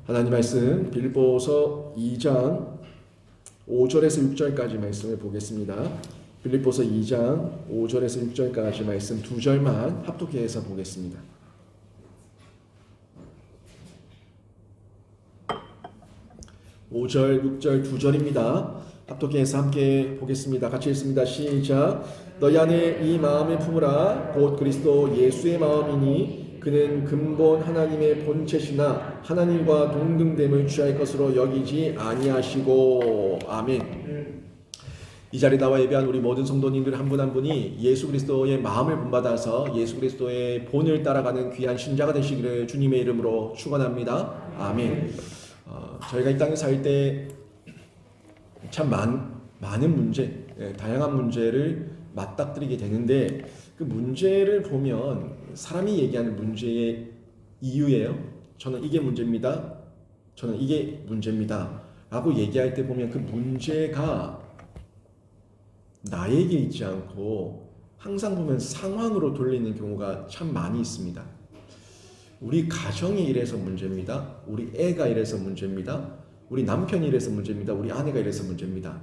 하나님 말씀 빌립보서 2장 5절에서 6절까지 말씀을 보겠습니다. 빌립보서 2장 5절에서 6절까지 말씀 두 절만 합독해서 보겠습니다. 5절, 6절 두 절입니다. 합독해서 함께 보겠습니다. 같이 읽습니다. 시작. 너희 안에 이 마음을 품으라. 곧 그리스도 예수의 마음이니 그는 근본 하나님의 본체시나 하나님과 동등됨을 취할 것으로 여기지 아니하시고. 아멘. 이 자리에 나와 예배한 우리 모든 성도님들 한 분 한 분이 예수 그리스도의 마음을 본받아서 예수 그리스도의 본을 따라가는 귀한 신자가 되시기를 주님의 이름으로 축원합니다. 아멘. 저희가 이 땅에 살 때 참 많은 문제, 다양한 문제를 맞닥뜨리게 되는데 그 문제를 보면 사람이 얘기하는 문제의 이유예요. 저는 이게 문제입니다. 저는 이게 문제입니다. 라고 얘기할 때 보면 그 문제가 나에게 있지 않고 항상 보면 상황으로 돌리는 경우가 참 많이 있습니다. 우리 가정이 이래서 문제입니다. 우리 애가 이래서 문제입니다. 우리 남편이 이래서 문제입니다. 우리 아내가 이래서 문제입니다.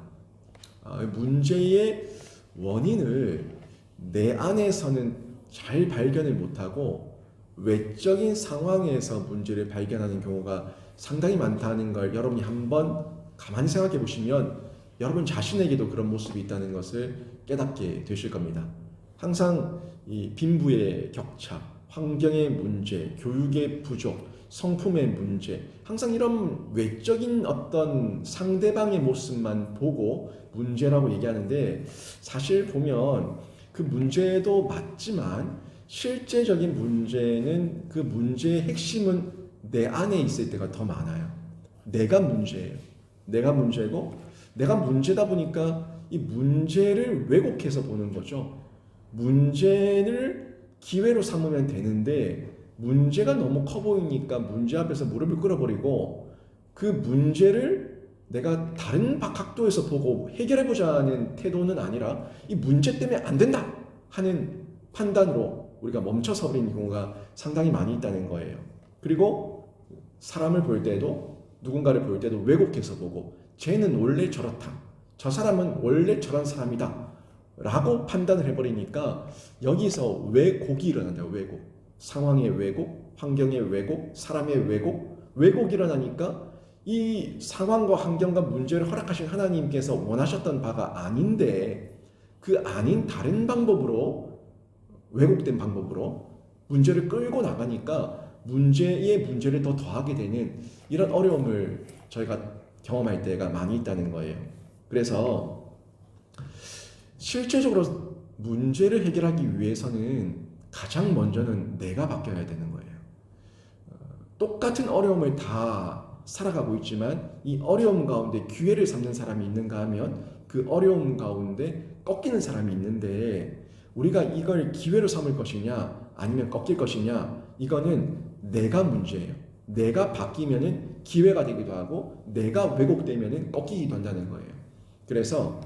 문제의 원인을 내 안에서는 잘 발견을 못하고 외적인 상황에서 문제를 발견하는 경우가 상당히 많다는 걸 여러분이 한번 가만히 생각해 보시면 여러분 자신에게도 그런 모습이 있다는 것을 깨닫게 되실 겁니다. 항상 이 빈부의 격차, 환경의 문제, 교육의 부족, 성품의 문제, 항상 이런 외적인 어떤 상대방의 모습만 보고 문제라고 얘기하는데 사실 보면 그 문제도 맞지만 실제적인 문제는 그 문제의 핵심은 내 안에 있을 때가 더 많아요. 내가 문제예요. 내가 문제고 내가 문제다 보니까 이 문제를 왜곡해서 보는 거죠. 문제를 기회로 삼으면 되는데 문제가 너무 커 보이니까 문제 앞에서 무릎을 꿇어버리고 그 문제를 내가 다른 각도에서 보고 해결해보자는 태도는 아니라 이 문제 때문에 안 된다 하는 판단으로 우리가 멈춰서 버리는 경우가 상당히 많이 있다는 거예요. 그리고 사람을 볼 때도 누군가를 볼 때도 왜곡해서 보고 쟤는 원래 저렇다. 저 사람은 원래 저런 사람이다. 라고 판단을 해버리니까 여기서 왜곡이 일어난다요. 왜곡. 상황의 왜곡, 환경의 왜곡, 사람의 왜곡이 일어나니까 이 상황과 환경과 문제를 허락하신 하나님께서 원하셨던 바가 아닌데 그 아닌 다른 방법으로 왜곡된 방법으로 문제를 끌고 나가니까 문제에 문제를 더 더하게 되는 이런 어려움을 저희가 경험할 때가 많이 있다는 거예요. 그래서 실제적으로 문제를 해결하기 위해서는 가장 먼저는 내가 바뀌어야 되는 거예요. 똑같은 어려움을 다 살아가고 있지만 이 어려움 가운데 기회를 삼는 사람이 있는가 하면 그 어려움 가운데 꺾이는 사람이 있는데 우리가 이걸 기회로 삼을 것이냐 아니면 꺾일 것이냐 이거는 내가 문제예요. 내가 바뀌면은 기회가 되기도 하고 내가 왜곡되면은 꺾이기도 한다는 거예요. 그래서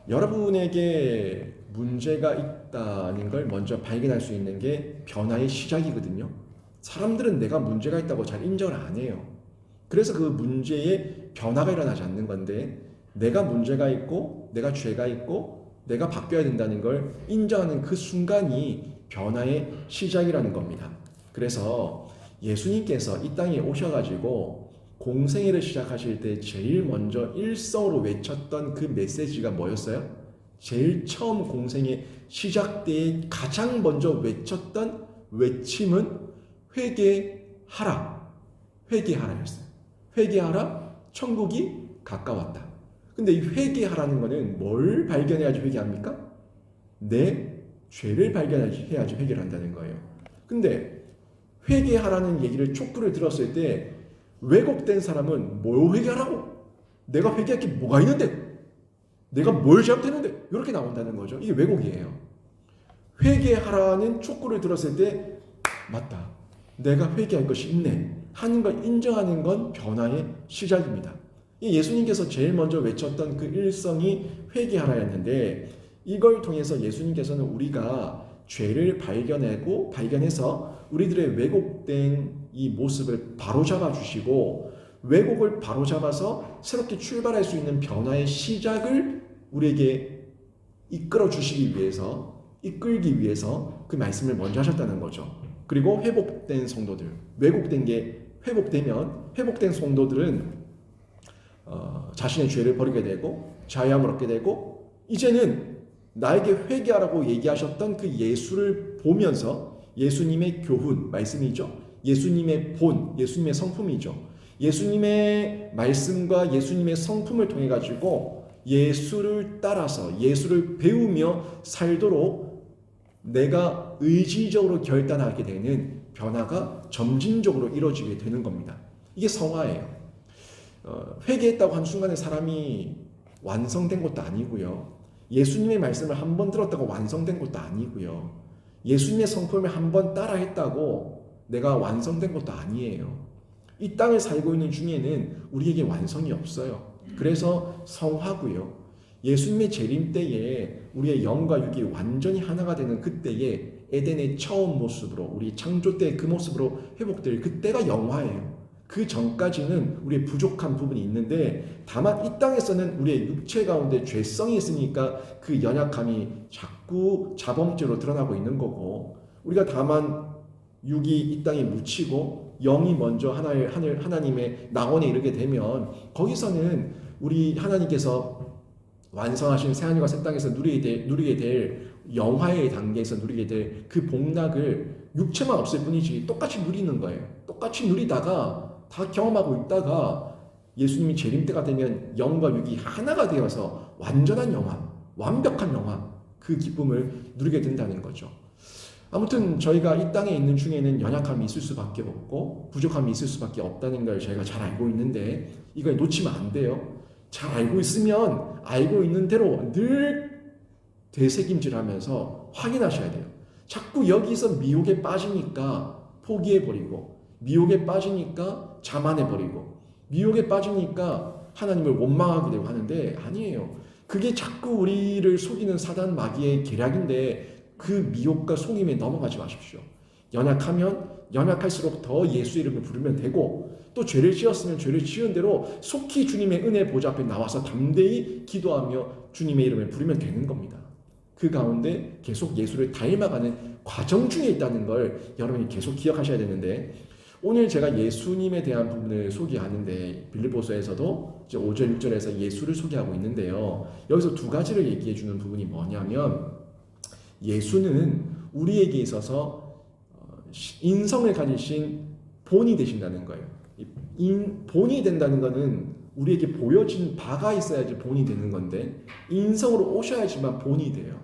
여러분에게 문제가 있다는 걸 먼저 발견할 수 있는 게 변화의 시작이거든요. 사람들은 내가 문제가 있다고 잘 인정을 안 해요. 그래서 그 문제에 변화가 일어나지 않는 건데 내가 문제가 있고 내가 죄가 있고 내가 바뀌어야 된다는 걸 인정하는 그 순간이 변화의 시작이라는 겁니다. 그래서 예수님께서 이 땅에 오셔가지고 공생애를 시작하실 때 제일 먼저 일성으로 외쳤던 그 메시지가 뭐였어요? 제일 처음 공생애 시작 때에 가장 먼저 외쳤던 외침은 회개하라. 회개하라였어요. 회개하라. 천국이 가까웠다. 근데 이 회개하라는 거는 뭘 발견해야지 회개합니까? 내 죄를 발견해야지 회개를 한다는 거예요. 근데 회개하라는 얘기를 촉구를 들었을 때 왜곡된 사람은 뭘 회개하라고? 내가 회개할 게 뭐가 있는데? 내가 뭘 잘못했는데? 이렇게 나온다는 거죠. 이게 왜곡이에요. 회개하라는 촉구를 들었을 때 맞다. 내가 회개할 것이 있네. 하는 걸 인정하는 건 변화의 시작입니다. 예수님께서 제일 먼저 외쳤던 그 일성이 회개하라였는데 이걸 통해서 예수님께서는 우리가 죄를 발견해서 우리들의 왜곡된 이 모습을 바로잡아 주시고 왜곡을 바로잡아서 새롭게 출발할 수 있는 변화의 시작을 우리에게 이끌기 위해서 그 말씀을 먼저 하셨다는 거죠. 그리고 회복된 성도들, 왜곡된 게 회복된 성도들은 자신의 죄를 버리게 되고 자유함을 얻게 되고 이제는 나에게 회개하라고 얘기하셨던 그 예수를 보면서 예수님의 교훈, 말씀이죠. 예수님의 본, 예수님의 성품이죠. 예수님의 말씀과 예수님의 성품을 통해 가지고 예수를 따라서 예수를 배우며 살도록 내가 의지적으로 결단하게 되는 변화가 점진적으로 이루어지게 되는 겁니다. 이게 성화예요. 회개했다고 한순간에 사람이 완성된 것도 아니고요. 예수님의 말씀을 한 번 들었다고 완성된 것도 아니고요. 예수님의 성품을 한 번 따라했다고 내가 완성된 것도 아니에요. 이 땅을 살고 있는 중에는 우리에게 완성이 없어요. 그래서 성화고요. 예수님의 재림 때에 우리의 영과 육이 완전히 하나가 되는 그때에 에덴의 처음 모습으로 우리 창조 때 그 모습으로 회복될 그때가 영화예요. 그 전까지는 우리의 부족한 부분이 있는데 다만 이 땅에서는 우리의 육체 가운데 죄성이 있으니까 그 연약함이 자꾸 자범죄로 드러나고 있는 거고 우리가 다만 육이 이 땅에 묻히고 영이 먼저 하나님의 낙원에 이르게 되면 거기서는 우리 하나님께서 완성하신 새하늘과 새 땅에서 누리게 될 영화의 단계에서 누리게 될 그 복락을 육체만 없을 뿐이지 똑같이 누리는 거예요. 똑같이 누리다가 다 경험하고 있다가 예수님이 재림 때가 되면 영과 육이 하나가 되어서 완전한 영화, 완벽한 영화, 그 기쁨을 누리게 된다는 거죠. 아무튼 저희가 이 땅에 있는 중에는 연약함이 있을 수밖에 없고 부족함이 있을 수밖에 없다는 걸 저희가 잘 알고 있는데 이걸 놓치면 안 돼요. 잘 알고 있으면 알고 있는 대로 늘 되새김질하면서 확인하셔야 돼요. 자꾸 여기서 미혹에 빠지니까 포기해버리고 미혹에 빠지니까 자만해버리고 미혹에 빠지니까 하나님을 원망하게 되고 하는데 아니에요. 그게 자꾸 우리를 속이는 사단 마귀의 계략인데 그 미혹과 속임에 넘어가지 마십시오. 연약하면 연약할수록 더 예수 이름을 부르면 되고 또 죄를 지었으면 죄를 지은 대로 속히 주님의 은혜 보좌 앞에 나와서 담대히 기도하며 주님의 이름을 부르면 되는 겁니다. 그 가운데 계속 예수를 닮아가는 과정 중에 있다는 걸 여러분이 계속 기억하셔야 되는데 오늘 제가 예수님에 대한 부분을 소개하는데 빌립보서에서도 이제 5절 6절에서 예수를 소개하고 있는데요. 여기서 두 가지를 얘기해 주는 부분이 뭐냐면 예수는 우리에게 있어서 인성을 가지신 본이 되신다는 거예요. 본이 된다는 것은 우리에게 보여진 바가 있어야지 본이 되는 건데 인성으로 오셔야지만 본이 돼요.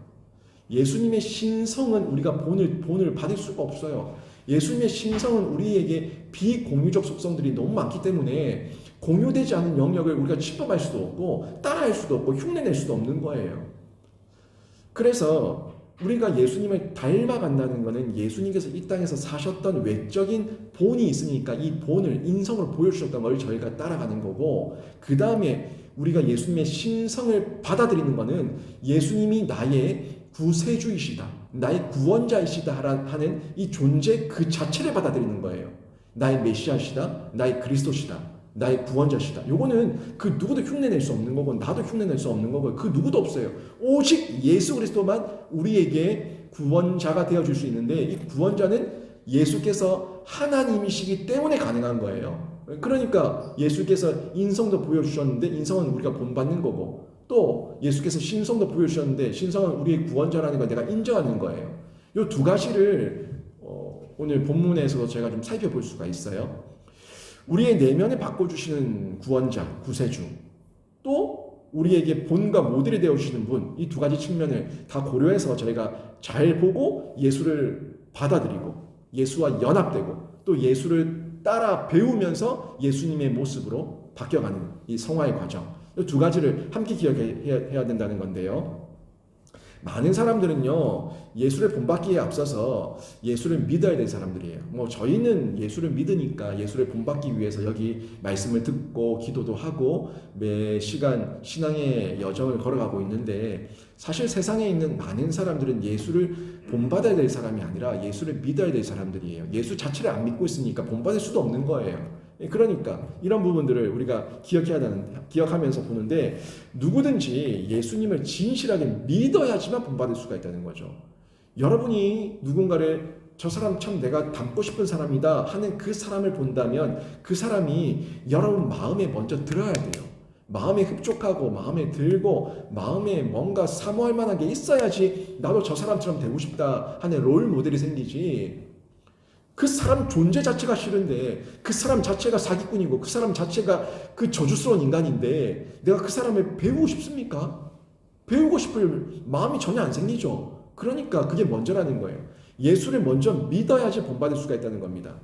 예수님의 신성은 우리가 본을 받을 수가 없어요. 예수님의 신성은 우리에게 비공유적 속성들이 너무 많기 때문에 공유되지 않은 영역을 우리가 침범할 수도 없고 따라할 수도 없고 흉내낼 수도 없는 거예요. 그래서 우리가 예수님을 닮아간다는 것은 예수님께서 이 땅에서 사셨던 외적인 본이 있으니까 이 본을 인성을 보여주셨던 걸 저희가 따라가는 거고 그 다음에 우리가 예수님의 신성을 받아들이는 것은 예수님이 나의 구세주이시다, 나의 구원자이시다 하는 이 존재 그 자체를 받아들이는 거예요. 나의 메시아시다, 나의 그리스도시다, 나의 구원자시다. 요거는 그 누구도 흉내낼 수 없는 거고 나도 흉내낼 수 없는 거고 그 누구도 없어요. 오직 예수 그리스도만 우리에게 구원자가 되어줄 수 있는데 이 구원자는 예수께서 하나님이시기 때문에 가능한 거예요. 그러니까 예수께서 인성도 보여주셨는데 인성은 우리가 본받는 거고 또 예수께서 신성도 보여주셨는데 신성은 우리의 구원자라는 걸 내가 인정하는 거예요. 이 두 가지를 오늘 본문에서 제가 좀 살펴볼 수가 있어요. 우리의 내면을 바꿔주시는 구원자, 구세주, 또 우리에게 본과 모델이 되어주시는 분, 이 두 가지 측면을 다 고려해서 저희가 잘 보고 예수를 받아들이고 예수와 연합되고 또 예수를 따라 배우면서 예수님의 모습으로 바뀌어가는 이 성화의 과정, 이 두 가지를 함께 기억해야 된다는 건데요. 많은 사람들은요, 예수를 본받기에 앞서서 예수를 믿어야 될 사람들이에요. 뭐 저희는 예수를 믿으니까 예수를 본받기 위해서 여기 말씀을 듣고 기도도 하고 매 시간 신앙의 여정을 걸어가고 있는데, 사실 세상에 있는 많은 사람들은 예수를 본받아야 될 사람이 아니라 예수를 믿어야 될 사람들이에요. 예수 자체를 안 믿고 있으니까 본받을 수도 없는 거예요. 그러니까 이런 부분들을 우리가 기억하면서 보는데, 누구든지 예수님을 진실하게 믿어야지만 본받을 수가 있다는 거죠. 여러분이 누군가를 저 사람 참 내가 닮고 싶은 사람이다 하는 그 사람을 본다면 그 사람이 여러분 마음에 먼저 들어야 돼요. 마음에 흡족하고 마음에 들고 마음에 뭔가 사모할 만한 게 있어야지 나도 저 사람처럼 되고 싶다 하는 롤 모델이 생기지. 그 사람 존재 자체가 싫은데, 그 사람 자체가 사기꾼이고 그 사람 자체가 그 저주스러운 인간인데 내가 그 사람을 배우고 싶습니까? 배우고 싶을 마음이 전혀 안 생기죠. 그러니까 그게 먼저라는 거예요. 예수를 먼저 믿어야지 본받을 수가 있다는 겁니다.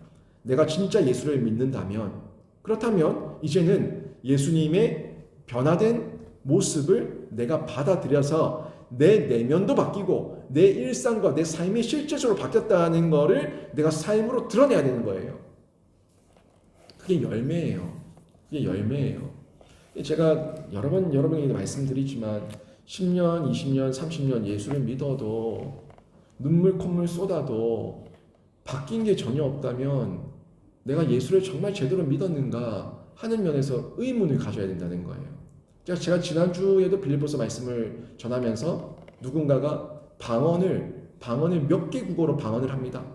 내가 진짜 예수를 믿는다면, 그렇다면 이제는 예수님의 변화된 모습을 내가 받아들여서 내 내면도 바뀌고 내 일상과 내 삶이 실제적으로 바뀌었다는 것을 내가 삶으로 드러내야 되는 거예요. 그게 열매예요. 그게 열매예요. 제가 여러 번 여러분에게 말씀드리지만 10년, 20년, 30년 예수를 믿어도 눈물 콧물 쏟아도 바뀐 게 전혀 없다면 내가 예수를 정말 제대로 믿었는가 하는 면에서 의문을 가져야 된다는 거예요. 제가 지난주에도 빌립보서 말씀을 전하면서 누군가가 방언을 몇 개 국어로 방언을 합니다.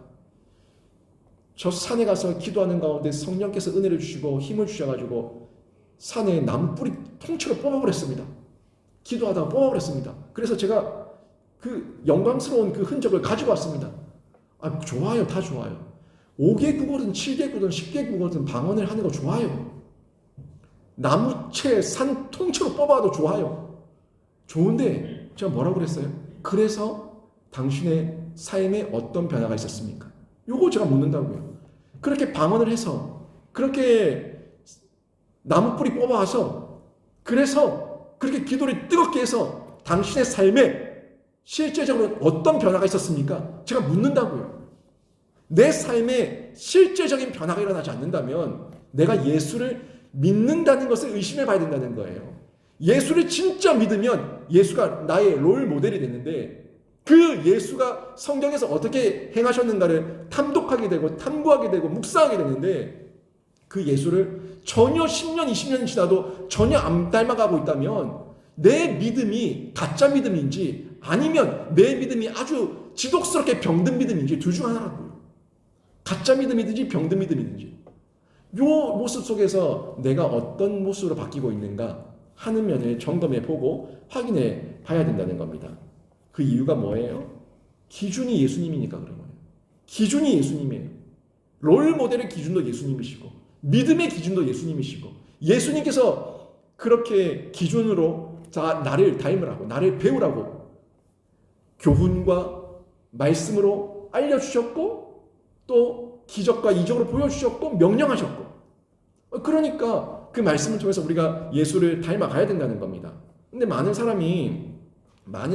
저 산에 가서 기도하는 가운데 성령께서 은혜를 주시고 힘을 주셔가지고 산에 나무 뿌리 통째로 뽑아버렸습니다. 기도하다가 뽑아버렸습니다. 그래서 제가 그 영광스러운 그 흔적을 가지고 왔습니다. 아, 좋아요. 다 좋아요. 5개 국어든 7개 국어든 10개 국어든 방언을 하는 거 좋아요. 나무채 산 통째로 뽑아도 좋아요. 좋은데 제가 뭐라고 그랬어요? 그래서 당신의 삶에 어떤 변화가 있었습니까? 요거 제가 묻는다고요. 그렇게 방언을 해서 그렇게 나무 뿌리 뽑아와서 그래서 그렇게 기도를 뜨겁게 해서 당신의 삶에 실제적으로 어떤 변화가 있었습니까? 제가 묻는다고요. 내 삶에 실제적인 변화가 일어나지 않는다면 내가 예수를 믿는다는 것을 의심해 봐야 된다는 거예요. 예수를 진짜 믿으면 예수가 나의 롤 모델이 되는데, 그 예수가 성경에서 어떻게 행하셨는가를 탐독하게 되고 탐구하게 되고 묵상하게 되는데, 그 예수를 전혀 10년, 20년 지나도 전혀 안 닮아가고 있다면 내 믿음이 가짜 믿음인지 아니면 내 믿음이 아주 지독스럽게 병든 믿음인지 둘 중 하나라고요. 가짜 믿음이든지 병든 믿음이든지. 요 모습 속에서 내가 어떤 모습으로 바뀌고 있는가 하는 면을 점검해 보고 확인해 봐야 된다는 겁니다. 그 이유가 뭐예요? 기준이 예수님이니까 그런 거예요. 기준이 예수님이에요. 롤 모델의 기준도 예수님이시고 믿음의 기준도 예수님이시고, 예수님께서 그렇게 기준으로 나를 닮으라고, 나를 배우라고 교훈과 말씀으로 알려주셨고 또 기적과 이적으로 보여주셨고 명령하셨고, 그러니까 그 말씀을 통해서 우리가 예수를 닮아가야 된다는 겁니다. 근데 많은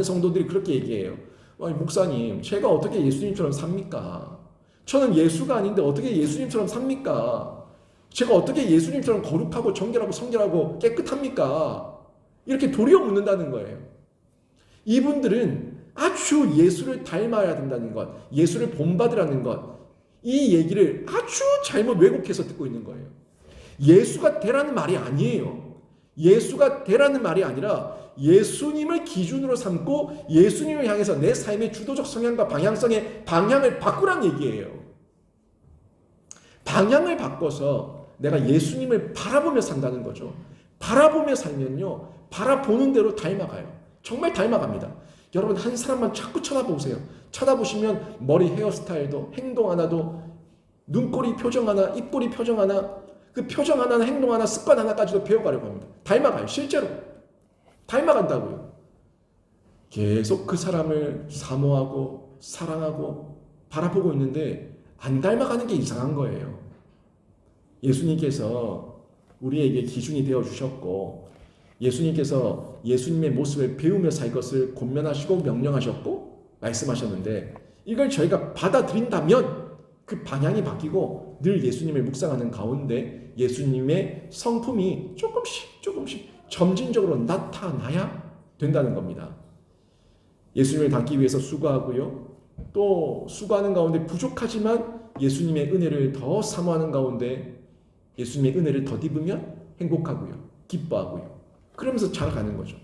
성도들이 그렇게 얘기해요. 목사님, 제가 어떻게 예수님처럼 삽니까? 저는 예수가 아닌데 어떻게 예수님처럼 삽니까? 제가 어떻게 예수님처럼 거룩하고 정결하고 성결하고 깨끗합니까? 이렇게 도리어 묻는다는 거예요. 이분들은 아주 예수를 닮아야 된다는 것, 예수를 본받으라는 것, 이 얘기를 아주 잘못 왜곡해서 듣고 있는 거예요. 예수가 되라는 말이 아니에요. 예수가 되라는 말이 아니라 예수님을 기준으로 삼고 예수님을 향해서 내 삶의 주도적 성향과 방향성의 방향을 바꾸란 얘기예요. 방향을 바꿔서 내가 예수님을 바라보며 산다는 거죠. 바라보며 살면요, 바라보는 대로 닮아가요. 정말 닮아갑니다. 여러분, 한 사람만 자꾸 쳐다보세요. 쳐다보시면 머리 헤어스타일도, 행동 하나도, 눈꼬리 표정 하나, 입꼬리 표정 하나, 그 표정 하나, 행동 하나, 습관 하나까지도 배워가려고 합니다. 닮아가요. 실제로 닮아간다고요. 계속 그 사람을 사모하고 사랑하고 바라보고 있는데 안 닮아가는 게 이상한 거예요. 예수님께서 우리에게 기준이 되어주셨고 예수님께서 예수님의 모습을 배우며 살 것을 권면하시고 명령하셨고 말씀하셨는데, 이걸 저희가 받아들인다면 그 방향이 바뀌고 늘 예수님을 묵상하는 가운데 예수님의 성품이 조금씩 점진적으로 나타나야 된다는 겁니다. 예수님을 닮기 위해서 수고하고요, 또 수고하는 가운데 부족하지만 예수님의 은혜를 더 사모하는 가운데 예수님의 은혜를 덧입으면 행복하고요, 기뻐하고요, 그러면서 자라가는 거죠.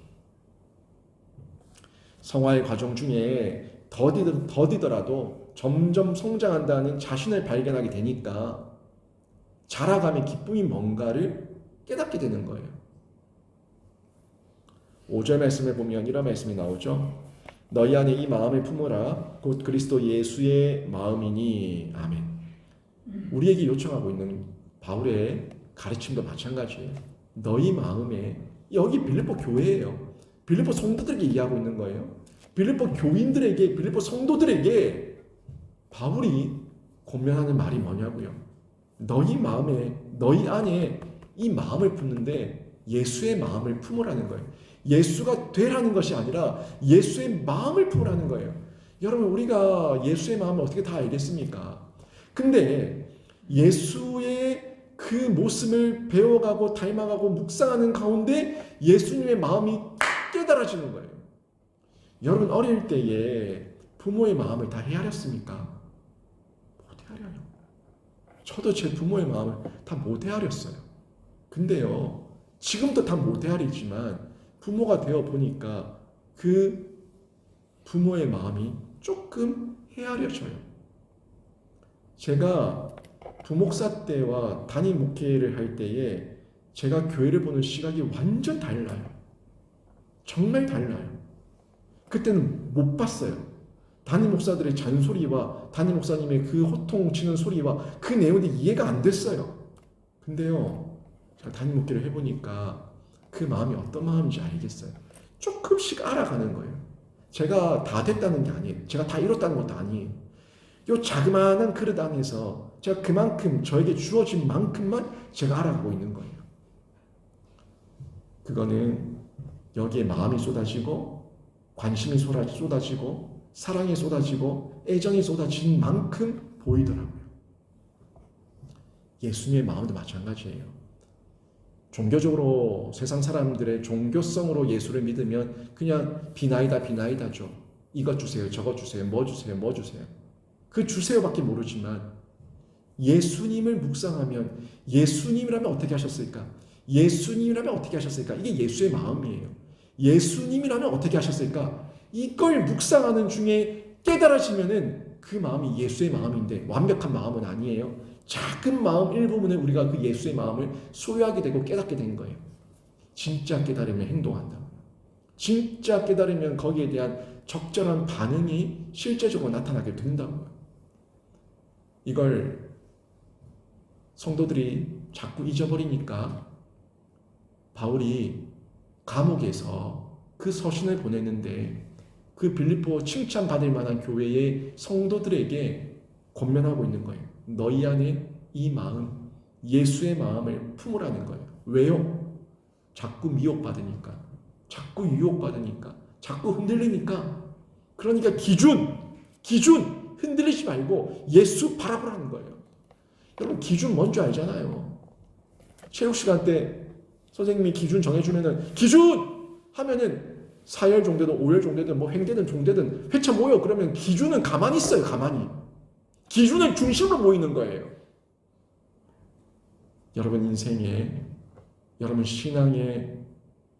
성화의 과정 중에 더디더라도 점점 성장한다는 자신을 발견하게 되니까 자라감의 기쁨이 뭔가를 깨닫게 되는 거예요. 5절 말씀에 보면 이런 말씀이 나오죠. 너희 안에 이 마음을 품으라. 곧 그리스도 예수의 마음이니. 아멘. 우리에게 요청하고 있는 바울의 가르침도 마찬가지예요. 너희 마음에, 여기 빌립보 교회예요. 빌립보 성도들에게 이야기하고 있는 거예요. 빌립보 교인들에게, 빌립보 성도들에게 바울이 권면하는 말이 뭐냐고요. 너희 마음에, 너희 안에 이 마음을 품는데 예수의 마음을 품으라는 거예요. 예수가 되라는 것이 아니라 예수의 마음을 품으라는 거예요. 여러분, 우리가 예수의 마음을 어떻게 다 알겠습니까? 근데 예수의 그 모습을 배워가고 닮아가고 묵상하는 가운데 예수님의 마음이 깨달아지는 거예요. 여러분, 어릴 때에 부모의 마음을 다 헤아렸습니까? 못 헤아려요. 저도 제 부모의 마음을 다 못 헤아렸어요. 근데요, 지금도 다 못 헤아리지만 부모가 되어 보니까 그 부모의 마음이 조금 헤아려져요. 제가 부목사 때와 단임 목회를 할 때에 제가 교회를 보는 시각이 완전 달라요. 정말 달라요. 그때는 못 봤어요. 담임 목사들의 잔소리와 담임 목사님의 그 호통치는 소리와 그 내용이 이해가 안 됐어요. 근데요, 제가 담임 목회를 해보니까 그 마음이 어떤 마음인지 알겠어요. 조금씩 알아가는 거예요. 제가 다 됐다는 게 아니에요. 제가 다 이뤘다는 것도 아니에요. 요 자그마한 그릇 안에서 제가 그만큼 저에게 주어진 만큼만 제가 알아가고 있는 거예요. 그거는 여기에 마음이 쏟아지고 관심이 쏟아지고 사랑이 쏟아지고 애정이 쏟아진 만큼 보이더라고요. 예수님의 마음도 마찬가지예요. 종교적으로 세상 사람들의 종교성으로 예수를 믿으면 그냥 비나이다죠. 이것 주세요, 저것 주세요, 뭐 주세요, 뭐 주세요. 그 주세요밖에 모르지만 예수님을 묵상하면 예수님이라면 어떻게 하셨을까? 예수님이라면 어떻게 하셨을까? 이게 예수의 마음이에요. 예수님이라면 어떻게 하셨을까? 이걸 묵상하는 중에 깨달아지면은 그 마음이 예수의 마음인데 완벽한 마음은 아니에요. 작은 마음 일부분에 우리가 그 예수의 마음을 소유하게 되고 깨닫게 된 거예요. 진짜 깨달으면 행동한다. 진짜 깨달으면 거기에 대한 적절한 반응이 실제적으로 나타나게 된다고요. 이걸 성도들이 자꾸 잊어버리니까 바울이 감옥에서 그 서신을 보냈는데 그 빌립보 칭찬받을 만한 교회의 성도들에게 권면하고 있는 거예요. 너희 안에 이 마음, 예수의 마음을 품으라는 거예요. 왜요? 자꾸 미혹받으니까, 자꾸 유혹받으니까, 자꾸 흔들리니까. 그러니까 기준 흔들리지 말고 예수 바라보라는 거예요. 여러분, 기준 뭔지 알잖아요. 체육 시간 때 선생님이 기준 정해주면은 기준 하면은 4열 종대든 5열 종대든 뭐 횡대든 종대든 회차 모여. 그러면 기준은 가만히 있어요. 가만히. 기준을 중심으로 모이는 거예요. 여러분 인생에, 여러분 신앙의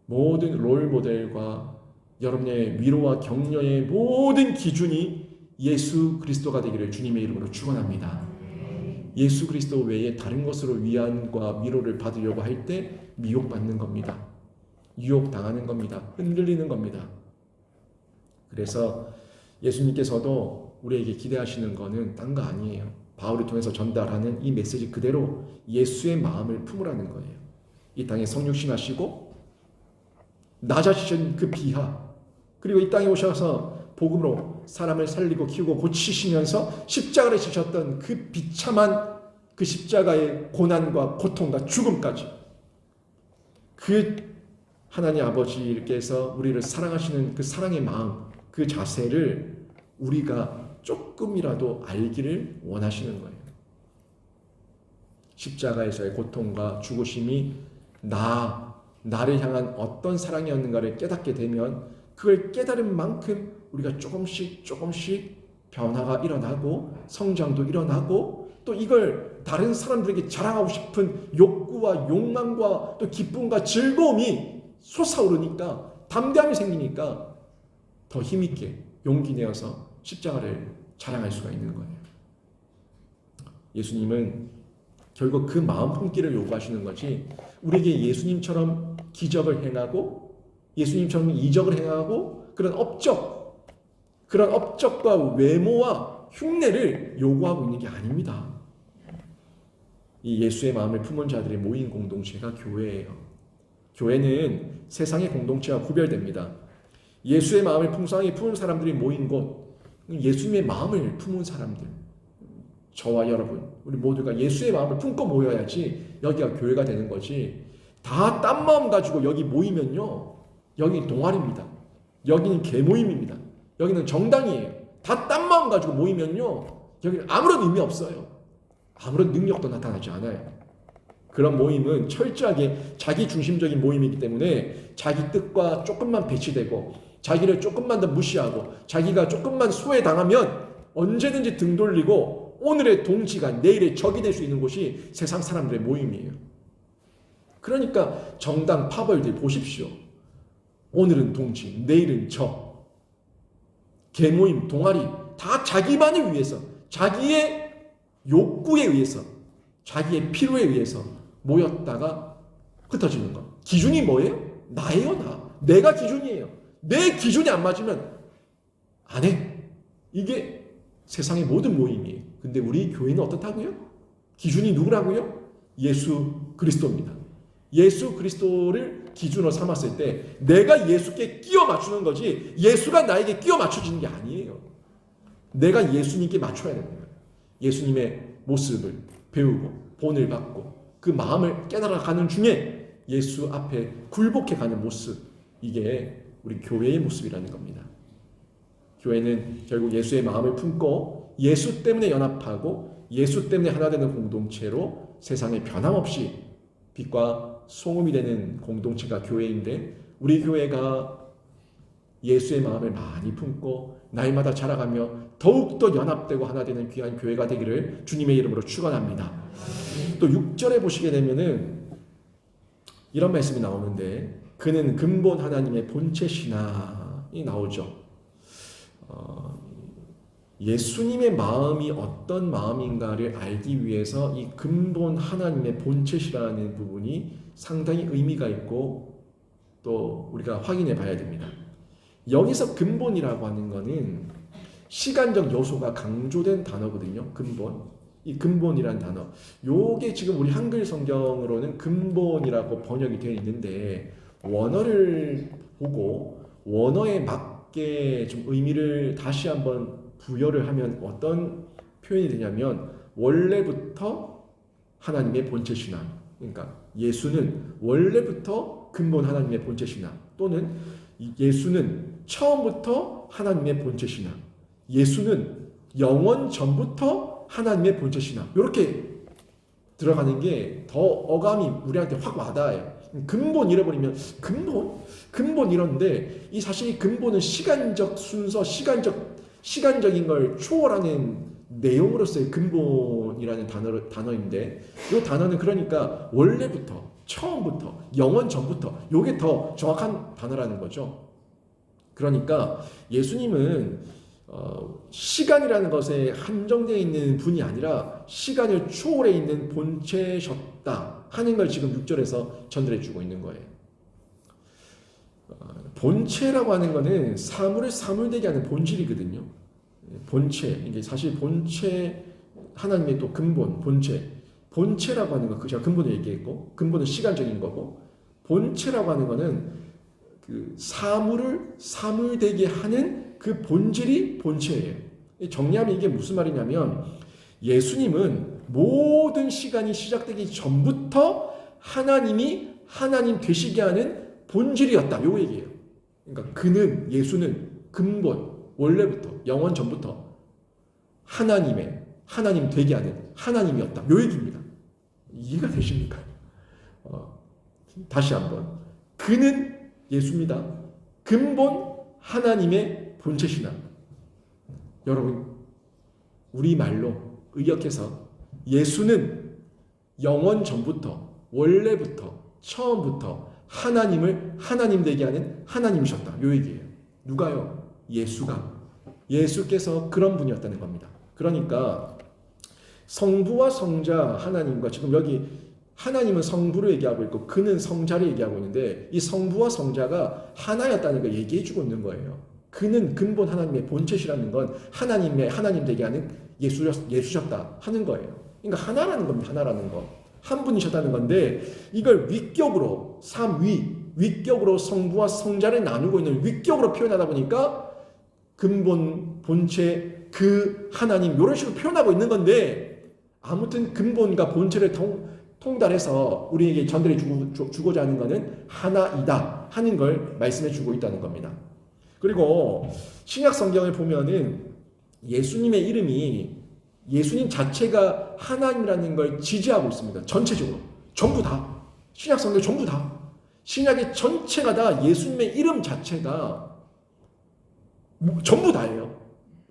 모든 롤모델과 여러분의 위로와 격려의 모든 기준이 예수 그리스도가 되기를 주님의 이름으로 축원합니다. 예수 그리스도 외에 다른 것으로 위안과 위로를 받으려고 할 때 미혹받는 겁니다. 유혹당하는 겁니다. 흔들리는 겁니다. 그래서 예수님께서도 우리에게 기대하시는 거는 딴 거 아니에요. 바울을 통해서 전달하는 이 메시지 그대로 예수의 마음을 품으라는 거예요. 이 땅에 성육신하시고 낮아지신 그 비하, 그리고 이 땅에 오셔서 복음으로 사람을 살리고 키우고 고치시면서 십자가를 지셨던 그 비참한 그 십자가의 고난과 고통과 죽음까지, 그 하나님 아버지께서 우리를 사랑하시는 그 사랑의 마음, 그 자세를 우리가 조금이라도 알기를 원하시는 거예요. 십자가에서의 고통과 죽으심이 나를 향한 어떤 사랑이었는가를 깨닫게 되면 그걸 깨달은 만큼 우리가 조금씩 변화가 일어나고 성장도 일어나고 또 이걸 다른 사람들에게 자랑하고 싶은 욕구와 욕망과 또 기쁨과 즐거움이 솟아오르니까 담대함이 생기니까 더 힘있게 용기 내어서 십자가를 자랑할 수가 있는 거예요. 예수님은 결국 그 마음 품기를 요구하시는 거지 우리에게 예수님처럼 기적을 행하고 예수님처럼 이적을 행하고 그런 업적과 외모와 흉내를 요구하고 있는 게 아닙니다. 이 예수의 마음을 품은 자들이 모인 공동체가 교회예요. 교회는 세상의 공동체와 구별됩니다. 예수의 마음을 풍성하게 품은 사람들이 모인 곳, 예수님의 마음을 품은 사람들, 저와 여러분, 우리 모두가 예수의 마음을 품고 모여야지 여기가 교회가 되는 거지. 다 딴 마음 가지고 여기 모이면요, 여기 동아리입니다. 여기는 개모임입니다. 여기는 정당이에요. 다 딴 마음 가지고 모이면요, 여기는 아무런 의미 없어요. 아무런 능력도 나타나지 않아요. 그런 모임은 철저하게 자기 중심적인 모임이기 때문에 자기 뜻과 조금만 배치되고 자기를 조금만 더 무시하고 자기가 조금만 소외당하면 언제든지 등 돌리고 오늘의 동지가 내일의 적이 될 수 있는 곳이 세상 사람들의 모임이에요. 그러니까 정당 파벌들 보십시오. 오늘은 동지, 내일은 적. 개모임, 동아리 다 자기만을 위해서 자기의 욕구에 의해서 자기의 필요에 의해서 모였다가 흩어지는 것. 기준이 뭐예요? 나예요. 내가 기준이에요. 내 기준이 안 맞으면 안 해. 이게 세상의 모든 모임이에요. 근데 우리 교회는 어떻다고요? 기준이 누구라고요? 예수 그리스도입니다. 예수 그리스도를 기준으로 삼았을 때 내가 예수께 끼워 맞추는 거지 예수가 나에게 끼워 맞춰지는 게 아니에요. 내가 예수님께 맞춰야 되는 거예요. 예수님의 모습을 배우고 본을 받고 그 마음을 깨달아가는 중에 예수 앞에 굴복해가는 모습, 이게 우리 교회의 모습이라는 겁니다. 교회는 결국 예수의 마음을 품고 예수 때문에 연합하고 예수 때문에 하나 되는 공동체로 세상에 변함없이 빛과 소금이 되는 공동체가 교회인데 우리 교회가 예수의 마음을 많이 품고 날마다 자라가며 더욱더 연합되고 하나 되는 귀한 교회가 되기를 주님의 이름으로 축원합니다. 또 6절에 보시게 되면은 이런 말씀이 나오는데 그는 근본 하나님의 본체시나이 나오죠. 예수님의 마음이 어떤 마음인가를 알기 위해서 이 근본 하나님의 본체시라는 부분이 상당히 의미가 있고 또 우리가 확인해 봐야 됩니다. 여기서 근본이라고 하는 것은 시간적 요소가 강조된 단어거든요. 근본. 이 근본이라는 단어. 요게 지금 우리 한글 성경으로는 근본이라고 번역이 되어 있는데 원어를 보고 원어에 맞게 좀 의미를 다시 한번 부여를 하면 어떤 표현이 되냐면 원래부터 하나님의 본체시나, 그러니까 예수는 원래부터 근본 하나님의 본체시나, 또는 예수는 처음부터 하나님의 본체시나, 예수는 영원 전부터 하나님의 본체시나, 이렇게 들어가는 게 더 어감이 우리한테 확 와닿아요. 근본 잃어버리면 근본 이런데 이 사실 이 근본은 시간적 순서, 시간적인 걸 초월하는 내용으로서의 근본이라는 단어인데 이 단어는 그러니까 원래부터, 처음부터, 영원 전부터, 이게 더 정확한 단어라는 거죠. 그러니까 예수님은 시간이라는 것에 한정되어 있는 분이 아니라 시간을 초월해 있는 본체셨다 하는 걸 지금 6절에서 전달해 주고 있는 거예요. 본체라고 하는 것은 사물을 사물되게 하는 본질이거든요. 본체, 이게 사실 본체, 하나님의 또 근본, 본체라고 하는 거, 제가 근본을 얘기했고, 근본은 시간적인 거고, 본체라고 하는 거는 그 사물을 사물되게 하는 그 본질이 본체예요. 정리하면 이게 무슨 말이냐면 예수님은 모든 시간이 시작되기 전부터 하나님이 하나님 되시게 하는 본질이었다. 요 얘기예요. 그러니까 그는, 예수는 근본, 원래부터, 영원 전부터 하나님 되게 하는 하나님이었다. 요 얘기입니다. 이해가 되십니까? 다시 한번. 그는 예수입니다. 근본 하나님의 본체시나. 여러분, 우리말로 의역해서 예수는 영원 전부터, 원래부터, 처음부터 하나님을 하나님 되게 하는 하나님이셨다. 요 얘기예요. 누가요? 예수가. 예수께서 그런 분이었다는 겁니다. 그러니까 성부와 성자 하나님과, 지금 여기 하나님은 성부를 얘기하고 있고 그는 성자를 얘기하고 있는데, 이 성부와 성자가 하나였다는 걸 얘기해 주고 있는 거예요. 그는 근본 하나님의 본체시라는 건 하나님 되게 하는 예수셨다 하는 거예요. 그러니까 하나라는 겁니다. 하나라는 거. 한 분이셨다는 건데, 이걸 위격으로, 위격으로 성부와 성자를 나누고 있는 위격으로 표현하다 보니까 근본, 본체, 그 하나님 이런 식으로 표현하고 있는 건데, 아무튼 근본과 본체를 통달해서 우리에게 전달해 주고자 하는 것은 하나이다 하는 걸 말씀해 주고 있다는 겁니다. 그리고 신약 성경을 보면은 예수님의 이름이, 예수님 자체가 하나님이라는 걸 지지하고 있습니다. 전체적으로. 전부 다. 신약 성경 전부 다. 신약의 전체가 다 예수님의 이름 자체가 전부 다예요.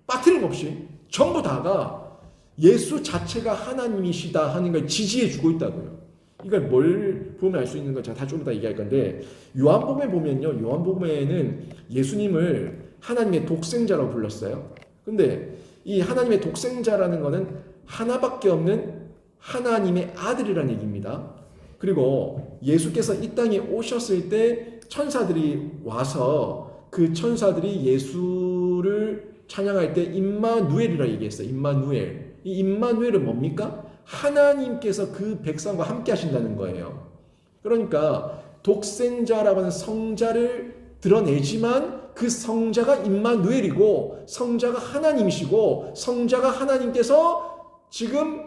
빠트림 없이. 전부 다가 예수 자체가 하나님이시다 하는 걸 지지해 주고 있다고요. 이걸 뭘 보면 알 수 있는 거 제가 다 좀 이따 얘기할 건데, 요한복음에 보면요. 요한복음에는 예수님을 하나님의 독생자라고 불렀어요. 근데 이 하나님의 독생자라는 것은 하나밖에 없는 하나님의 아들이라는 얘기입니다. 그리고 예수께서 이 땅에 오셨을 때 천사들이 와서 그 천사들이 예수를 찬양할 때 임마누엘이라 얘기했어요. 임마누엘. 이 임마누엘은 뭡니까? 하나님께서 그 백성과 함께 하신다는 거예요. 그러니까 독생자라고 하는 성자를 드러내지만 그 성자가 임마누엘이고 성자가 하나님이시고 성자가 하나님께서 지금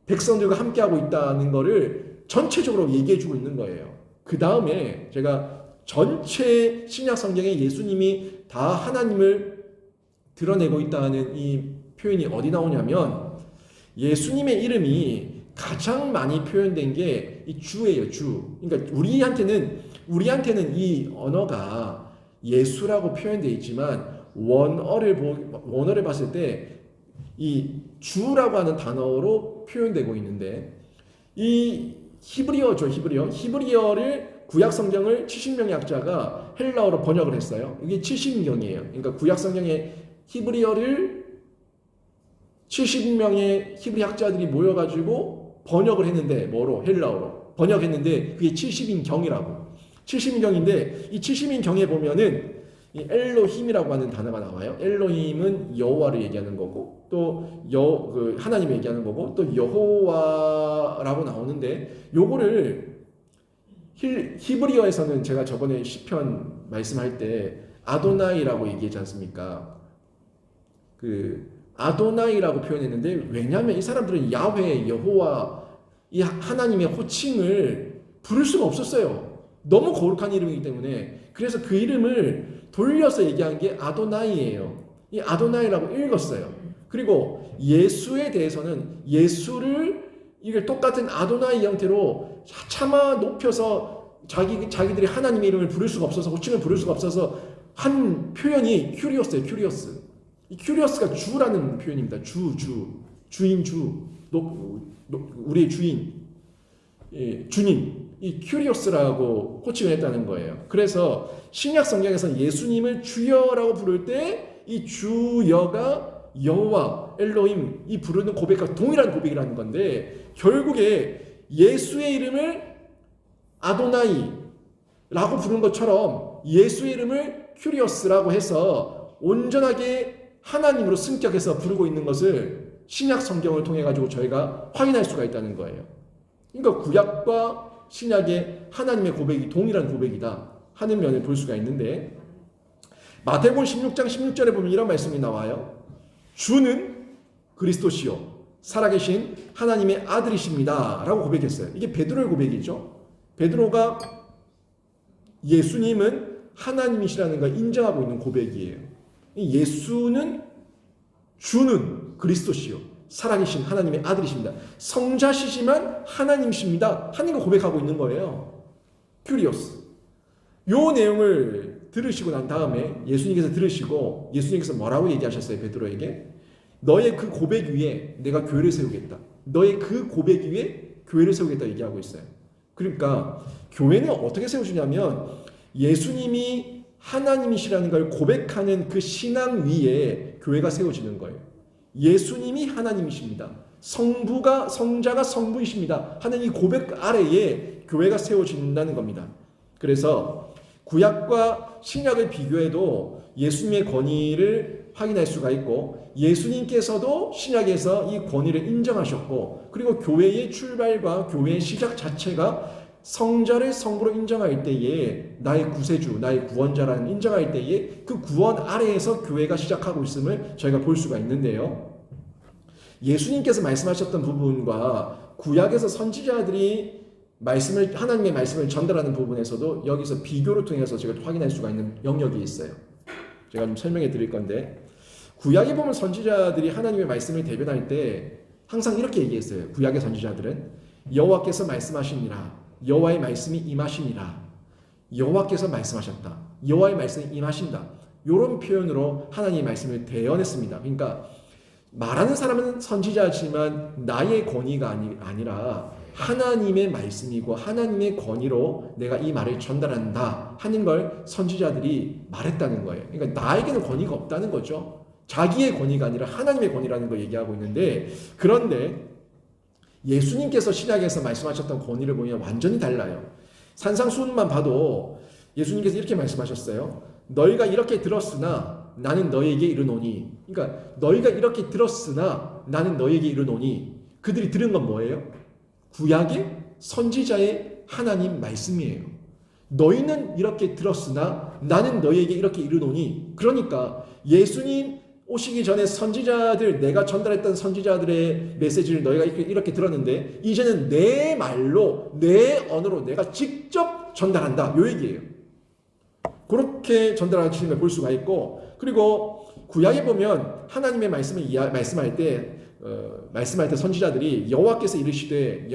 백성들과 함께하고 있다는 것을 전체적으로 얘기해주고 있는 거예요. 그 다음에 제가 전체 신약 성경에 예수님이 다 하나님을 드러내고 있다는 이 표현이 어디 나오냐면, 예수님의 이름이 가장 많이 표현된 게 이 주예요. 주. 그러니까 우리한테는 이 언어가 예수라고 표현되어 있지만 원어를 봤을 때 이 주라고 하는 단어로 표현되고 있는데, 이 히브리어죠. 히브리어를 구약 성경을 70명의 학자가 헬라어로 번역을 했어요. 이게 70명이에요. 그러니까 구약 성경의 히브리어를 70명의 히브리 학자들이 모여가지고 번역을 했는데, 뭐로? 헬라어로 번역했는데 그게 70인경이라고. 70인경인데 이 70인경에 보면은 이 엘로힘이라고 하는 단어가 나와요. 엘로힘은 여호와를 얘기하는 거고, 또 하나님을 얘기하는 거고, 또 여호와라고 나오는데, 요거를 히브리어에서는 제가 저번에 시편 말씀할 때 아도나이라고 얘기했지 않습니까? 그 아도나이라고 표현했는데, 왜냐하면 이 사람들은 야훼, 여호와, 이 하나님의 호칭을 부를 수가 없었어요. 너무 거룩한 이름이기 때문에. 그래서 그 이름을 돌려서 얘기한 게 아도나이예요. 이 아도나이라고 읽었어요. 그리고 예수에 대해서는 예수를 이걸 똑같은 아도나이 형태로 차마 높여서 자기들이 하나님의 이름을 부를 수가 없어서, 호칭을 부를 수가 없어서 한 표현이 큐리오스예요. 큐리오스. 이 큐리오스가 주라는 표현입니다. 주인, 우리의 주인, 주님. 이 큐리오스라고 호칭을 했다는 거예요. 그래서 신약 성경에서 예수님을 주여라고 부를 때 이 주여가 여호와, 엘로힘, 이 부르는 고백과 동일한 고백이라는 건데, 결국에 예수의 이름을 아도나이라고 부르는 것처럼 예수의 이름을 큐리오스라고 해서 온전하게 하나님으로 승격해서 부르고 있는 것을 신약 성경을 통해 가지고 저희가 확인할 수가 있다는 거예요. 그러니까 구약과 신약의 하나님의 고백이 동일한 고백이다 하는 면을 볼 수가 있는데, 마태복음 16장 16절에 보면 이런 말씀이 나와요. 주는 그리스도시요 살아계신 하나님의 아들이십니다 라고 고백했어요. 이게 베드로의 고백이죠. 베드로가 예수님은 하나님이시라는 걸 인정하고 있는 고백이에요. 예수는 주는 그리스도시요 살아계신 하나님의 아들이십니다. 성자시지만 하나님이십니다. 하나님과 고백하고 있는 거예요. 큐리오스. 요 내용을 들으시고 난 다음에 예수님께서 들으시고 예수님께서 뭐라고 얘기하셨어요? 베드로에게 너의 그 고백 위에 내가 교회를 세우겠다. 너의 그 고백 위에 교회를 세우겠다 얘기하고 있어요. 그러니까 교회는 어떻게 세워주냐면 예수님이 하나님이시라는 걸 고백하는 그 신앙 위에 교회가 세워지는 거예요. 예수님이 하나님이십니다. 성자가 성부이십니다. 하는 이 고백 아래에 교회가 세워진다는 겁니다. 그래서 구약과 신약을 비교해도 예수님의 권위를 확인할 수가 있고 예수님께서도 신약에서 이 권위를 인정하셨고 그리고 교회의 출발과 교회의 시작 자체가 성자를 성부로 인정할 때에 나의 구세주, 나의 구원자라는 인정할 때에 그 구원 아래에서 교회가 시작하고 있음을 저희가 볼 수가 있는데요. 예수님께서 말씀하셨던 부분과 구약에서 선지자들이 하나님의 말씀을 전달하는 부분에서도 여기서 비교를 통해서 제가 확인할 수가 있는 영역이 있어요. 제가 좀 설명해 드릴 건데 구약에 보면 선지자들이 하나님의 말씀을 대변할 때 항상 이렇게 얘기했어요. 구약의 선지자들은 여호와께서 말씀하시니라 여호와의 말씀이 임하시니라 여호와께서 말씀하셨다. 여호와의 말씀이 임하신다. 이런 표현으로 하나님의 말씀을 대언했습니다. 그러니까 말하는 사람은 선지자지만 나의 권위가 아니라 하나님의 말씀이고 하나님의 권위로 내가 이 말을 전달한다 하는 걸 선지자들이 말했다는 거예요. 그러니까 나에게는 권위가 없다는 거죠. 자기의 권위가 아니라 하나님의 권위라는 걸 얘기하고 있는데 그런데 예수님께서 신약에서 말씀하셨던 권위를 보면 완전히 달라요. 산상수훈만 봐도 예수님께서 이렇게 말씀하셨어요. 너희가 이렇게 들었으나 나는 너희에게 이르노니 그러니까 너희가 이렇게 들었으나 나는 너희에게 이르노니 그들이 들은 건 뭐예요? 구약의 선지자의 하나님 말씀이에요. 너희는 이렇게 들었으나 나는 너희에게 이렇게 이르노니 그러니까 예수님 오시기 전에 선지자들 내가 전달했던 선지자들의 메시지를 너희가 이렇게 들었는데 이제는 내 말로 내 언어로 내가 직접 전달한다 요 얘기예요. 그렇게 전달하시는 걸 볼 수가 있고 그리고 구약에 보면 하나님의 말씀을 말씀할 때 선지자들이 여호와께서 이르시되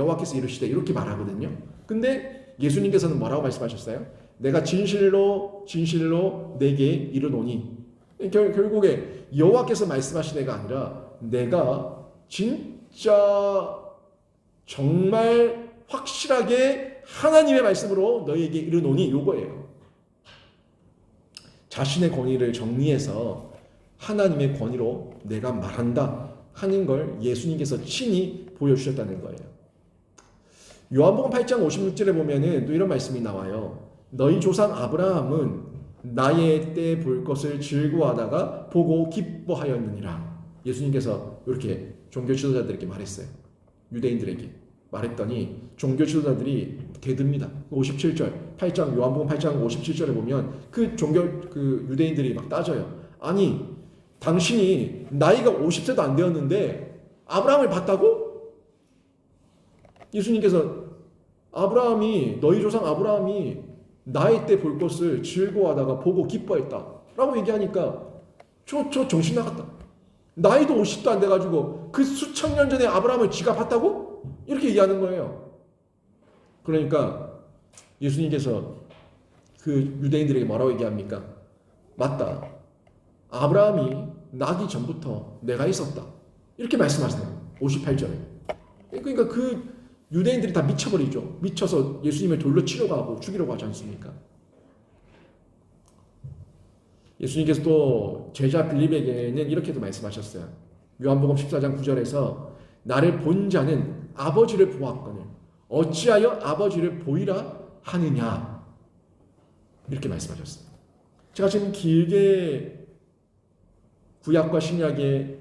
이렇게 말하거든요. 근데 예수님께서는 뭐라고 말씀하셨어요? 내가 진실로 내게 이르노니 결국에 여호와께서 말씀하시네가 아니라 내가 진짜 정말 확실하게 하나님의 말씀으로 너희에게 이르노니 요거예요. 자신의 권위를 정리해서 하나님의 권위로 내가 말한다 하는 걸 예수님께서 친히 보여주셨다는 거예요. 요한복음 8장 56절에 보면은 또 이런 말씀이 나와요. 너희 조상 아브라함은 나의 때 볼 것을 즐거워하다가 보고 기뻐하였느니라. 예수님께서 이렇게 종교 지도자들에게 말했어요. 유대인들에게 말했더니 종교 지도자들이 대듭니다. 57절 8장 요한복음 8장 57절에 보면 그 유대인들이 막 따져요. 아니 당신이 나이가 50세도 안 되었는데 아브라함을 봤다고? 예수님께서 너희 조상 아브라함이 나의 때 볼 것을 즐거워하다가 보고 기뻐했다 라고 얘기하니까 저 정신 나갔다. 나이도 50도 안 돼가지고 그 수천 년 전에 아브라함을 지가 봤다고? 이렇게 얘기하는 거예요. 그러니까 예수님께서 그 유대인들에게 뭐라고 얘기합니까? 맞다. 아브라함이 나기 전부터 내가 있었다. 이렇게 말씀하세요. 58절에. 그러니까 그 유대인들이 다 미쳐버리죠. 미쳐서 예수님을 돌로 치려고 하고 죽이려고 하지 않습니까? 예수님께서 또 제자 빌립에게는 이렇게도 말씀하셨어요. 요한복음 14장 9절에서 나를 본 자는 아버지를 보았거늘 어찌하여 아버지를 보이라 하느냐 이렇게 말씀하셨어요. 제가 지금 길게 구약과 신약의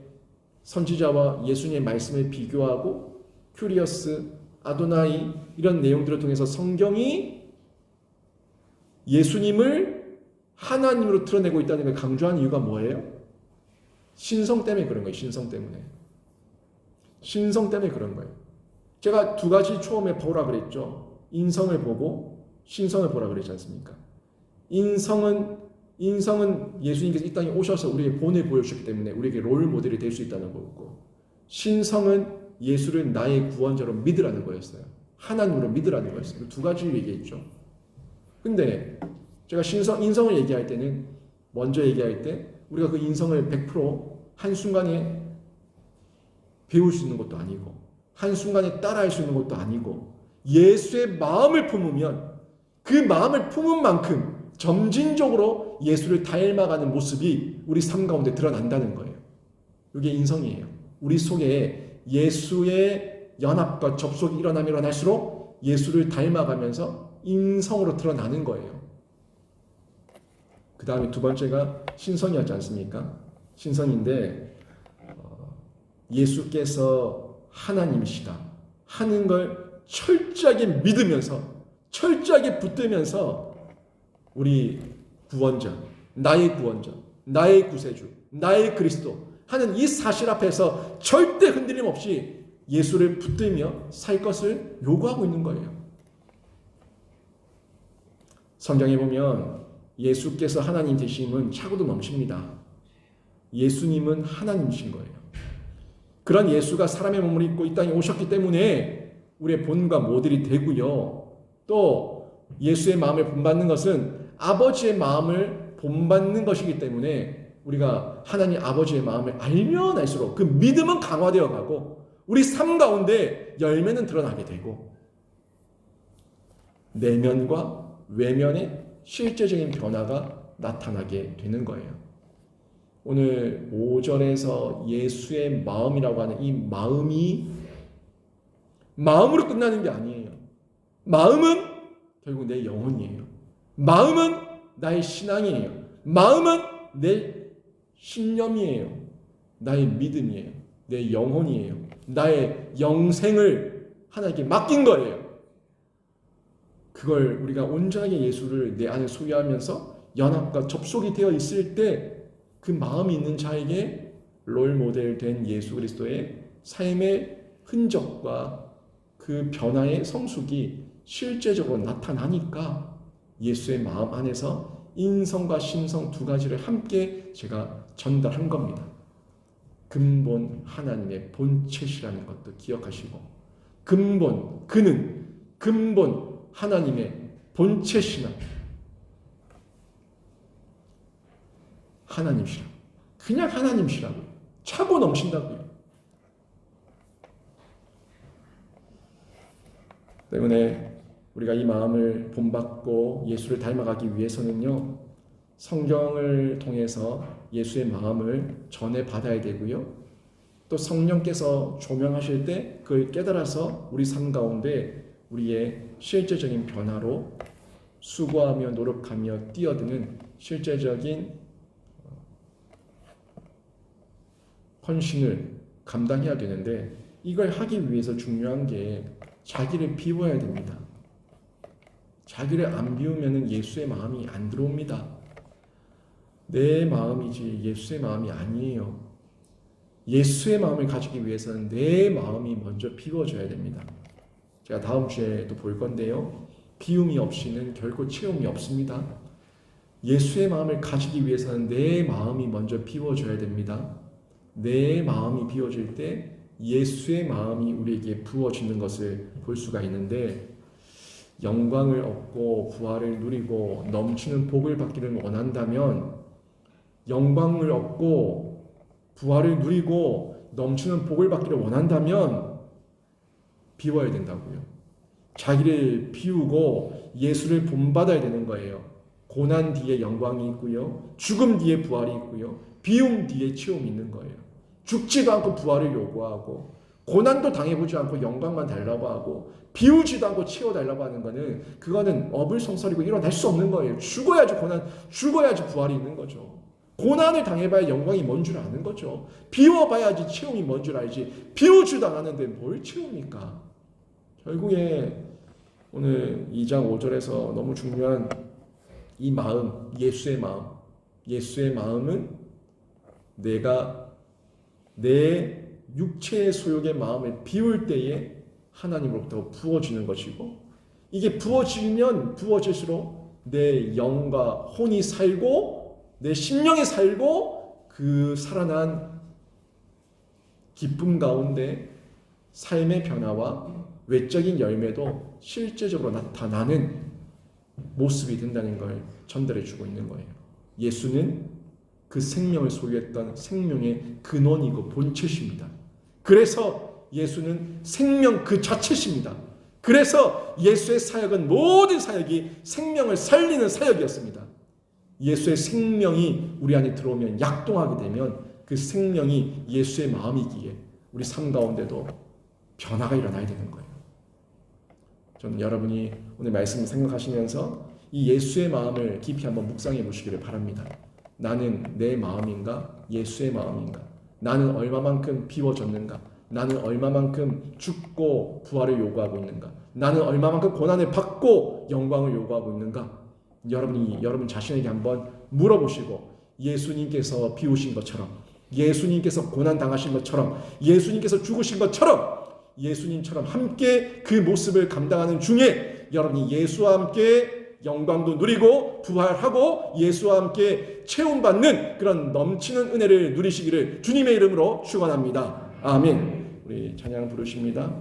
선지자와 예수님의 말씀을 비교하고 큐리어스, 아도나이 이런 내용들을 통해서 성경이 예수님을 하나님으로 드러내고 있다는 걸 강조하는 이유가 뭐예요? 신성 때문에 그런 거예요. 신성 때문에 그런 거예요. 제가 두 가지 처음에 보라 그랬죠. 인성을 보고 신성을 보라 그랬지 않습니까? 인성은 예수님께서 이 땅에 오셔서 우리에게 본을 보여주셨기 때문에 우리에게 롤 모델이 될 수 있다는 거고, 신성은 예수를 나의 구원자로 믿으라는 거였어요. 하나님으로 믿으라는 거였어요. 두 가지를 얘기했죠. 근데 제가 인성을 얘기할 때는, 먼저 얘기할 때 우리가 그 인성을 100% 한순간에 배울 수 있는 것도 아니고 한순간에 따라할 수 있는 것도 아니고, 예수의 마음을 품으면 그 마음을 품은 만큼 점진적으로 예수를 닮아가는 모습이 우리 삶 가운데 드러난다는 거예요. 이게 인성이에요. 우리 속에 예수의 연합과 접속이 일어나면 일어날수록 예수를 닮아가면서 인성으로 드러나는 거예요. 그 다음에 두 번째가 신성이었지 않습니까? 신성인데 예수께서 하나님이시다 하는 걸 철저하게 믿으면서, 철저하게 붙들면서 우리 구원자, 나의 구원자, 나의 구세주, 나의 그리스도 하는 이 사실 앞에서 절대 흔들림 없이 예수를 붙들며 살 것을 요구하고 있는 거예요. 성경에 보면 예수께서 하나님 되심은 차고도 넘칩니다. 예수님은 하나님이신 거예요. 그런 예수가 사람의 몸을 입고 이 땅에 오셨기 때문에 우리의 본과 모델이 되고요. 또 예수의 마음을 본받는 것은 아버지의 마음을 본받는 것이기 때문에 우리가 하나님 아버지의 마음을 알면 알수록 그 믿음은 강화되어 가고 우리 삶 가운데 열매는 드러나게 되고 내면과 외면의 실제적인 변화가 나타나게 되는 거예요. 오늘 5절에서 예수의 마음이라고 하는 이 마음이 마음으로 끝나는 게 아니에요. 마음은 결국 내 영혼이에요. 마음은 나의 신앙이에요. 마음은 내 신념이에요. 나의 믿음이에요. 내 영혼이에요. 나의 영생을 하나님께 맡긴 거예요. 그걸 우리가 온전하게 예수를 내 안에 소유하면서 연합과 접속이 되어 있을 때 그 마음이 있는 자에게 롤 모델 된 예수 그리스도의 삶의 흔적과 그 변화의 성숙이 실제적으로 나타나니까 예수의 마음 안에서 인성과 신성 두 가지를 함께 제가 전달한 겁니다. 근본 하나님의 본체시라는 것도 기억하시고, 그는 근본 하나님의 본체시나 하나님이시라고, 그냥 하나님이시라고요. 차고 넘친다고요. 때문에 우리가 이 마음을 본받고 예수를 닮아가기 위해서는요, 성경을 통해서 예수의 마음을 전해받아야 되고요. 또 성령께서 조명하실 때 그걸 깨달아서 우리 삶 가운데 우리의 실제적인 변화로 수고하며 노력하며 뛰어드는 실제적인 헌신을 감당해야 되는데, 이걸 하기 위해서 중요한 게 자기를 비워야 됩니다. 자기를 안 비우면 예수의 마음이 안 들어옵니다. 내 마음이지 예수의 마음이 아니에요. 예수의 마음을 가지기 위해서는 내 마음이 먼저 비워져야 됩니다. 제가 다음 주에 또 볼 건데요. 비움이 없이는 결코 체험이 없습니다. 예수의 마음을 가지기 위해서는 내 마음이 먼저 비워져야 됩니다. 내 마음이 비워질 때 예수의 마음이 우리에게 부어지는 것을 볼 수가 있는데, 영광을 얻고 부활을 누리고 넘치는 복을 받기를 원한다면, 영광을 얻고 부활을 누리고 넘치는 복을 받기를 원한다면 비워야 된다고요. 자기를 비우고 예수를 본받아야 되는 거예요. 고난 뒤에 영광이 있고요. 죽음 뒤에 부활이 있고요. 비움 뒤에 체험이 있는 거예요. 죽지도 않고 부활을 요구하고, 고난도 당해보지 않고 영광만 달라고 하고, 비우지도 않고 채워달라고 하는 거는, 그거는 어불성설이고 일어날 수 없는 거예요. 죽어야지 부활이 있는 거죠. 고난을 당해봐야 영광이 뭔 줄 아는 거죠. 비워봐야지 체험이 뭔 줄 알지. 비우지도 않았는데 뭘 채웁니까? 결국에 오늘 2장 5절에서 너무 중요한 이 마음, 예수의 마음은 내가 내 육체의 소욕의 마음을 비울 때에 하나님으로부터 부어지는 것이고, 이게 부어지면 부어질수록 내 영과 혼이 살고 내 심령이 살고 그 살아난 기쁨 가운데 삶의 변화와 외적인 열매도 실제적으로 나타나는 모습이 된다는 걸 전달해 주고 있는 거예요. 예수는 그 생명을 소유했던 생명의 근원이고 본체십니다. 그래서 예수는 생명 그 자체십니다. 그래서 예수의 사역은 모든 사역이 생명을 살리는 사역이었습니다. 예수의 생명이 우리 안에 들어오면 약동하게 되면 그 생명이 예수의 마음이기에 우리 삶 가운데도 변화가 일어나야 되는 거예요. 저는 여러분이 오늘 말씀을 생각하시면서 이 예수의 마음을 깊이 한번 묵상해 보시기를 바랍니다. 나는 내 마음인가? 예수의 마음인가? 나는 얼마만큼 비워졌는가? 나는 얼마만큼 죽고 부활을 요구하고 있는가? 나는 얼마만큼 고난을 받고 영광을 요구하고 있는가? 여러분 자신에게 한번 물어보시고 예수님께서 비우신 것처럼, 예수님께서 고난 당하신 것처럼, 예수님께서 죽으신 것처럼, 예수님처럼 함께 그 모습을 감당하는 중에 여러분이 예수와 함께 영광도 누리고 부활하고 예수와 함께 체험받는 그런 넘치는 은혜를 누리시기를 주님의 이름으로 축원합니다. 아멘. 우리 찬양 부르십니다.